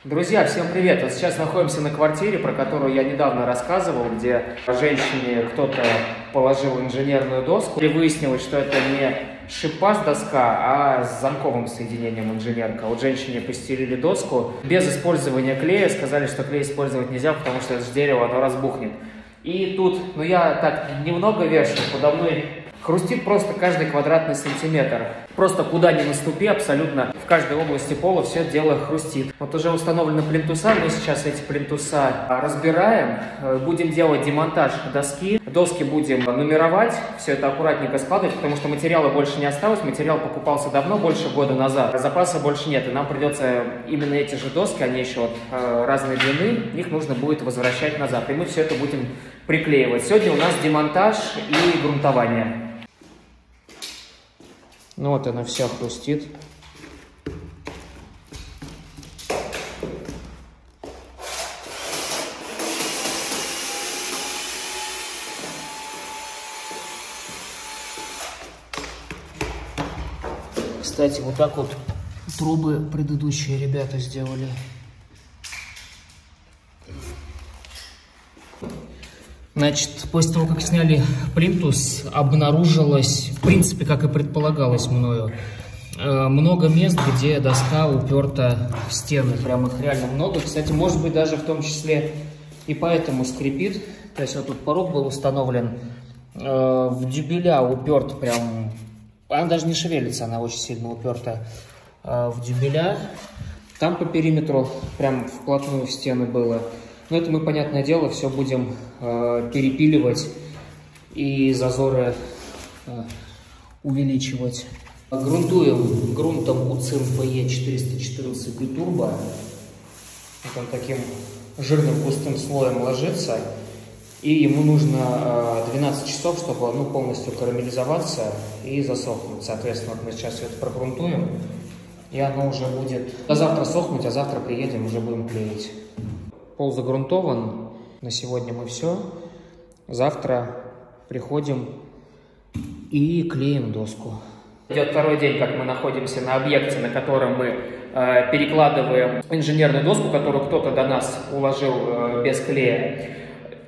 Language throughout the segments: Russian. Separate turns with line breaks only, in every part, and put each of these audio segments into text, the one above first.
Друзья, всем привет! Вот сейчас находимся на квартире, про которую я недавно рассказывал, где женщине кто-то положил инженерную доску. И выяснилось, что это не шипас доска, а с замковым соединением инженерка. Вот женщине постелили доску без использования клея, сказали, что клей использовать нельзя, потому что это же дерево, оно разбухнет. И тут, я так немного вешаю, подо мной хрустит просто каждый квадратный сантиметр. Просто куда ни наступи, абсолютно в каждой области пола все дело хрустит. Вот уже установлены плинтуса, мы сейчас эти плинтуса разбираем. Будем делать демонтаж доски. Доски будем нумеровать, все это аккуратненько складывать, потому что материала больше не осталось. Материал покупался давно, больше года назад. Запаса больше нет, и нам придется именно эти же доски, они еще разной длины, их нужно будет возвращать назад. И мы все это будем приклеивать. Сегодня у нас демонтаж и грунтование. Ну вот она вся хрустит. Кстати, вот так вот трубы предыдущие ребята сделали. Значит, после того, как сняли плинтус, обнаружилось, в принципе, как и предполагалось мною, много мест, где доска уперта в стены. Прям их реально много. Кстати, может быть, даже в том числе и поэтому скрипит. То есть вот тут порог был установлен, в дюбеля уперт прям... Она даже не шевелится, она очень сильно уперта в дюбеля. Там по периметру прям вплотную в стены было. Но это мы, понятное дело, все будем перепиливать и зазоры увеличивать. Грунтуем грунтом УЦИМ ПЕ 414 битурбо. Вот он таким жирным густым слоем ложится. И ему нужно 12 часов, чтобы полностью карамелизоваться и засохнуть. Соответственно, вот мы сейчас все это прогрунтуем. И оно уже будет до завтра сохнуть, а завтра приедем, уже будем клеить. Пол загрунтован. На сегодня мы все. Завтра приходим и клеим доску. Идет второй день, как мы находимся на объекте, на котором мы перекладываем инженерную доску, которую кто-то до нас уложил без клея.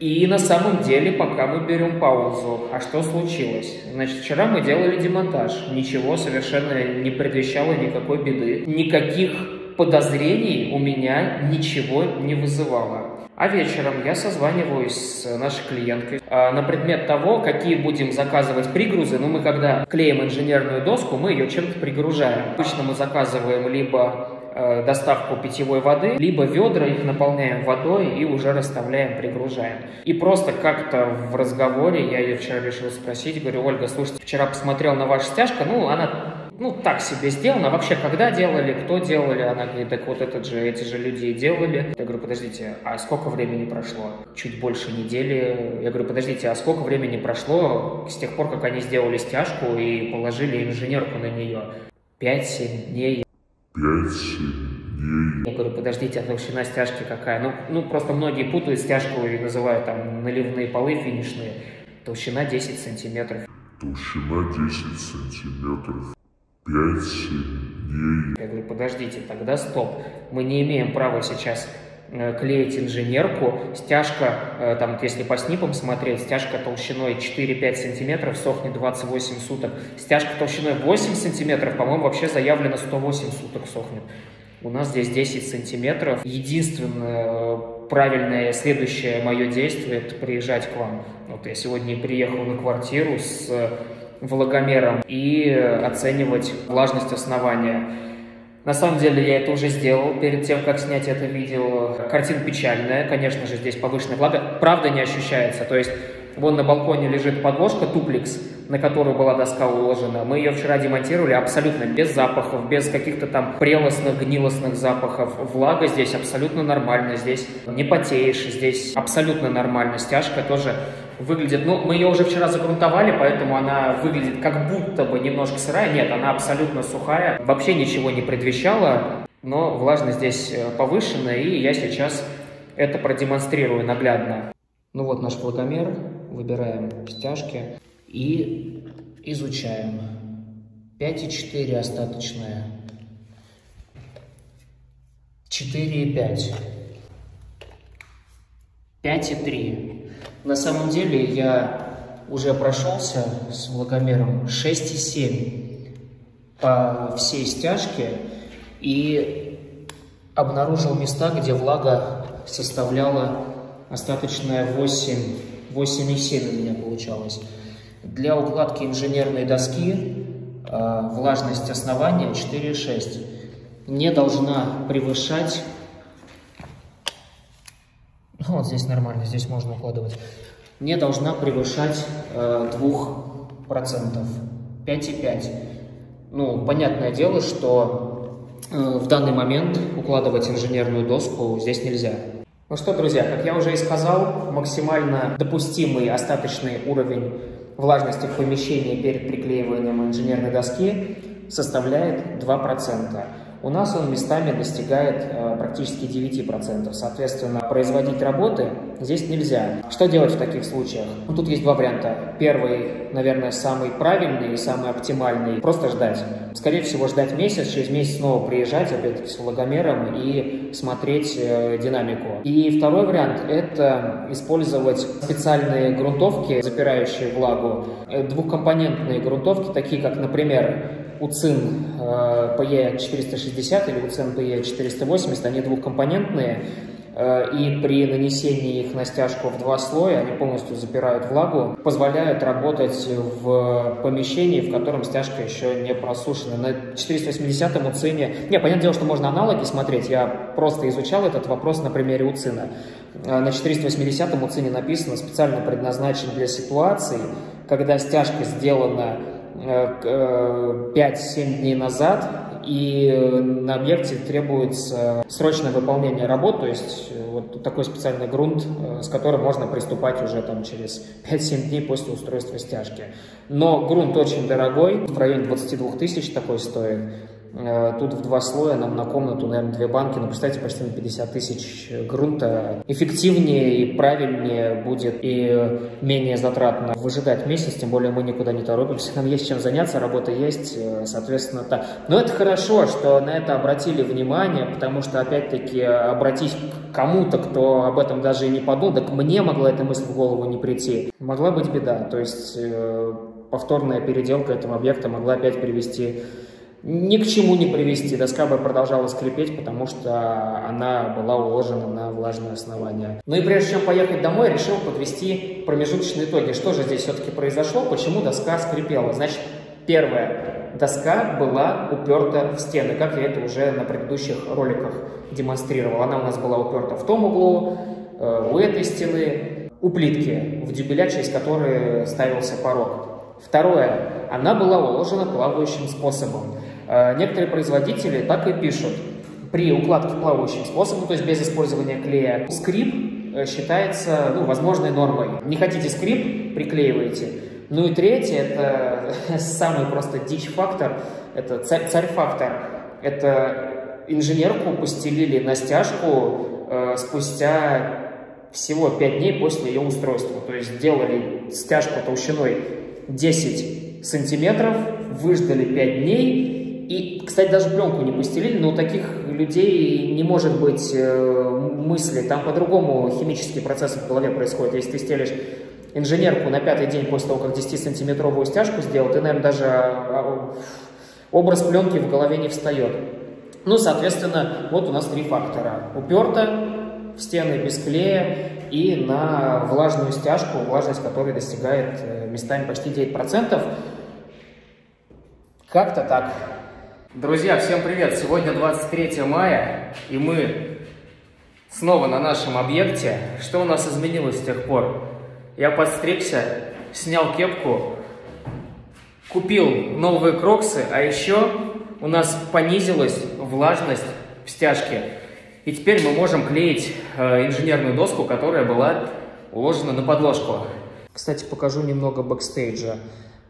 И на самом деле пока мы берем паузу. А что случилось? Значит, вчера мы делали демонтаж. Ничего совершенно не предвещало никакой беды. Никаких подозрений у меня ничего не вызывало. А вечером я созваниваюсь с нашей клиенткой на предмет того, какие будем заказывать пригрузы. Мы когда клеим инженерную доску, мы ее чем-то пригружаем. Обычно мы заказываем либо доставку питьевой воды, либо ведра, их наполняем водой и уже расставляем, пригружаем. И просто как-то в разговоре я ее вчера решил спросить, говорю: Ольга, слушайте, вчера посмотрел на вашу стяжку, она так себе сделана. Вообще, когда делали, кто делали? Она говорит: так вот эти же люди и делали. Я говорю: подождите, а сколько времени прошло? Чуть больше недели. Я говорю: подождите, а сколько времени прошло с тех пор, как они сделали стяжку и положили инженерку на нее? 5-7 дней. 5-7 дней. Я говорю: подождите, а толщина стяжки какая? Просто многие путают стяжку и называют там наливные полы финишные. Толщина 10 сантиметров. Толщина 10 сантиметров. 5-7 дней. Я говорю: подождите, тогда стоп. Мы не имеем права сейчас клеить инженерку. Стяжка, если по снипам смотреть, стяжка толщиной 4-5 сантиметров сохнет 28 суток. Стяжка толщиной 8 сантиметров, по-моему, вообще заявлено 108 суток сохнет. У нас здесь 10 сантиметров. Единственное правильное следующее мое действие — это приезжать к вам. Вот я сегодня приехал на квартиру с влагомером и оценивать влажность основания. На самом деле я это уже сделал перед тем, как снять это видео. Картина печальная, конечно же, здесь повышенная влага. Правда не ощущается, то есть вон на балконе лежит подложка туплекс, на которую была доска уложена. Мы ее вчера демонтировали абсолютно без запахов, без каких-то там прелостных, гнилостных запахов. Влага здесь абсолютно нормально, здесь не потеешь, здесь абсолютно нормально. Стяжка тоже выглядит, мы ее уже вчера загрунтовали, поэтому она выглядит как будто бы немножко сырая. Нет, она абсолютно сухая, вообще ничего не предвещало, но влажность здесь повышенная, и я сейчас это продемонстрирую наглядно. Вот наш влагомер, выбираем стяжки и изучаем. 5,4 остаточная. 4,5. 5,3. На самом деле я уже прошелся с влагомером 6,7 по всей стяжке и обнаружил места, где влага составляла остаточная 8,7 у меня получалось. Для укладки инженерной доски влажность основания 4,6 не должна превышать, ну, вот здесь нормально, здесь можно укладывать, не должна превышать 2%, 5,5. Ну, понятное дело, что в данный момент укладывать инженерную доску здесь нельзя. Ну что, друзья, как я уже и сказал, максимально допустимый остаточный уровень влажности в помещении перед приклеиванием инженерной доски составляет 2%. У нас он местами достигает практически 9%. Соответственно, производить работы здесь нельзя. Что делать в таких случаях? Ну, тут есть два варианта. Первый, наверное, самый правильный и самый оптимальный. Просто ждать. Скорее всего, ждать месяц, через месяц снова приезжать, опять-таки с влагомером и смотреть динамику. И второй вариант – это использовать специальные грунтовки, запирающие влагу. Двухкомпонентные грунтовки, такие как, например, УЦИН PE460 или УЦИН PE480, они двухкомпонентные, и при нанесении их на стяжку в 2 слоя они полностью запирают влагу, позволяют работать в помещении, в котором стяжка еще не просушена. На 480-м УЦИНе, понятное дело, что можно аналоги смотреть, я просто изучал этот вопрос на примере УЦИНа. На 480-м УЦИНе написано, специально предназначен для ситуаций, когда стяжка сделана 5-7 дней назад, и на объекте требуется срочное выполнение работ, то есть вот такой специальный грунт, с которым можно приступать уже там через 5-7 дней после устройства стяжки. Но грунт очень дорогой, в районе 22 тысяч такой стоит. Тут в 2 слоя нам на комнату, наверное, 2 банки, но представьте, почти на 50 тысяч грунта. Эффективнее и правильнее будет, и менее затратно выжидать месяц, тем более мы никуда не торопимся, нам есть чем заняться, работа есть, соответственно, так. Но это хорошо, что на это обратили внимание, потому что, опять-таки, обратись к кому-то, кто об этом даже и не подумал, так мне могла эта мысль в голову не прийти. Могла быть беда, то есть повторная переделка этого объекта могла опять привести ни к чему не привести. Доска бы продолжала скрипеть, потому что она была уложена на влажное основание. Ну и прежде чем поехать домой, решил подвести промежуточные итоги. Что же здесь все-таки произошло? Почему доска скрипела? Значит, первое. Доска была уперта в стены, как я это уже на предыдущих роликах демонстрировал. Она у нас была уперта в том углу, у этой стены, у плитки, в дюбеля, через которые ставился порог. Второе. Она была уложена плавающим способом. Некоторые производители так и пишут. При укладке плавающим способом, то есть без использования клея, скрип считается возможной нормой. Не хотите скрип, приклеиваете. Ну и третье, это самый просто дичь-фактор, это царь-фактор. Это инженерку постелили на стяжку спустя всего 5 дней после ее устройства. То есть сделали стяжку толщиной 10 сантиметров, выждали 5 дней. И, кстати, даже пленку не постелили, но у таких людей не может быть мысли. Там по-другому химические процессы в голове происходят. Если ты стелишь инженерку на 5-й день после того, как 10-сантиметровую стяжку сделал, ты, наверное, даже образ пленки в голове не встает. Ну, соответственно, вот у нас 3 фактора. Уперто в стены без клея и на влажную стяжку, влажность которой достигает местами почти 9%. Как-то так. Друзья, всем привет! Сегодня 23 мая, и мы снова на нашем объекте. Что у нас изменилось с тех пор? Я подстригся, снял кепку, купил новые кроксы, а еще у нас понизилась влажность в стяжке. И теперь мы можем клеить инженерную доску, которая была уложена на подложку. Кстати, покажу немного бэкстейджа.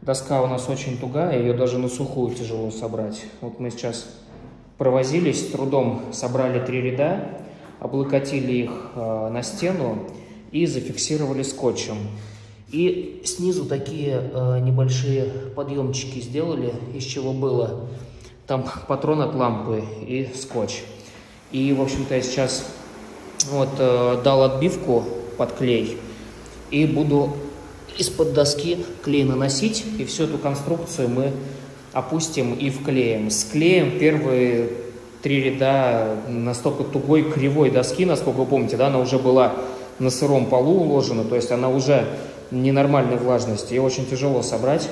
Доска у нас очень тугая, ее даже на сухую тяжело собрать. Вот мы сейчас провозились, с трудом собрали 3 ряда, облокотили их на стену и зафиксировали скотчем. И снизу такие небольшие подъемчики сделали, из чего было. Там патрон от лампы и скотч. И, в общем-то, я сейчас вот дал отбивку под клей и буду из-под доски клей наносить, и всю эту конструкцию мы опустим и вклеим. Склеим первые 3 ряда настолько тугой кривой доски, насколько вы помните, да, она уже была на сыром полу уложена, то есть она уже ненормальной влажности, ее очень тяжело собрать,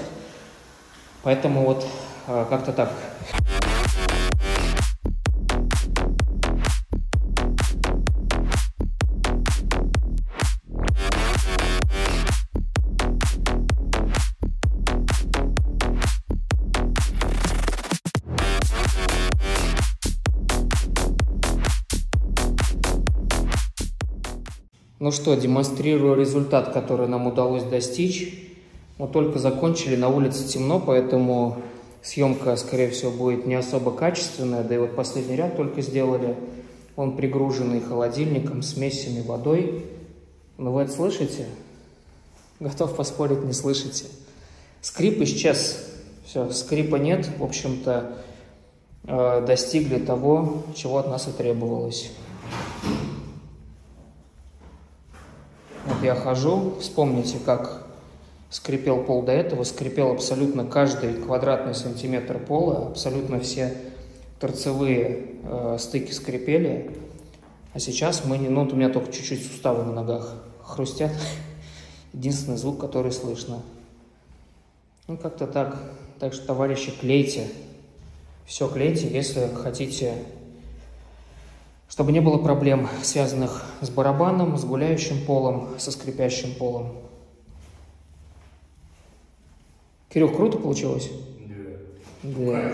поэтому вот как-то так. Ну что, демонстрирую результат, который нам удалось достичь. Мы только закончили, на улице темно, поэтому съемка, скорее всего, будет не особо качественная. Да и вот последний ряд только сделали. Он пригруженный холодильником, смесями, водой. Но вы это слышите? Готов поспорить, не слышите. Скрип исчез. Все, скрипа нет. В общем-то, достигли того, чего от нас и требовалось. Вот я хожу, вспомните, как скрипел пол до этого. Скрипел абсолютно каждый квадратный сантиметр пола, абсолютно все торцевые стыки скрипели. А сейчас мы не... Ну, вот у меня только чуть-чуть суставы на ногах хрустят. Единственный звук, который слышно. Ну, как-то так. Так что, товарищи, клейте. Все клейте, если хотите... Чтобы не было проблем, связанных с барабаном, с гуляющим полом, со скрипящим полом. Кирюх, круто получилось?
Да.
Да.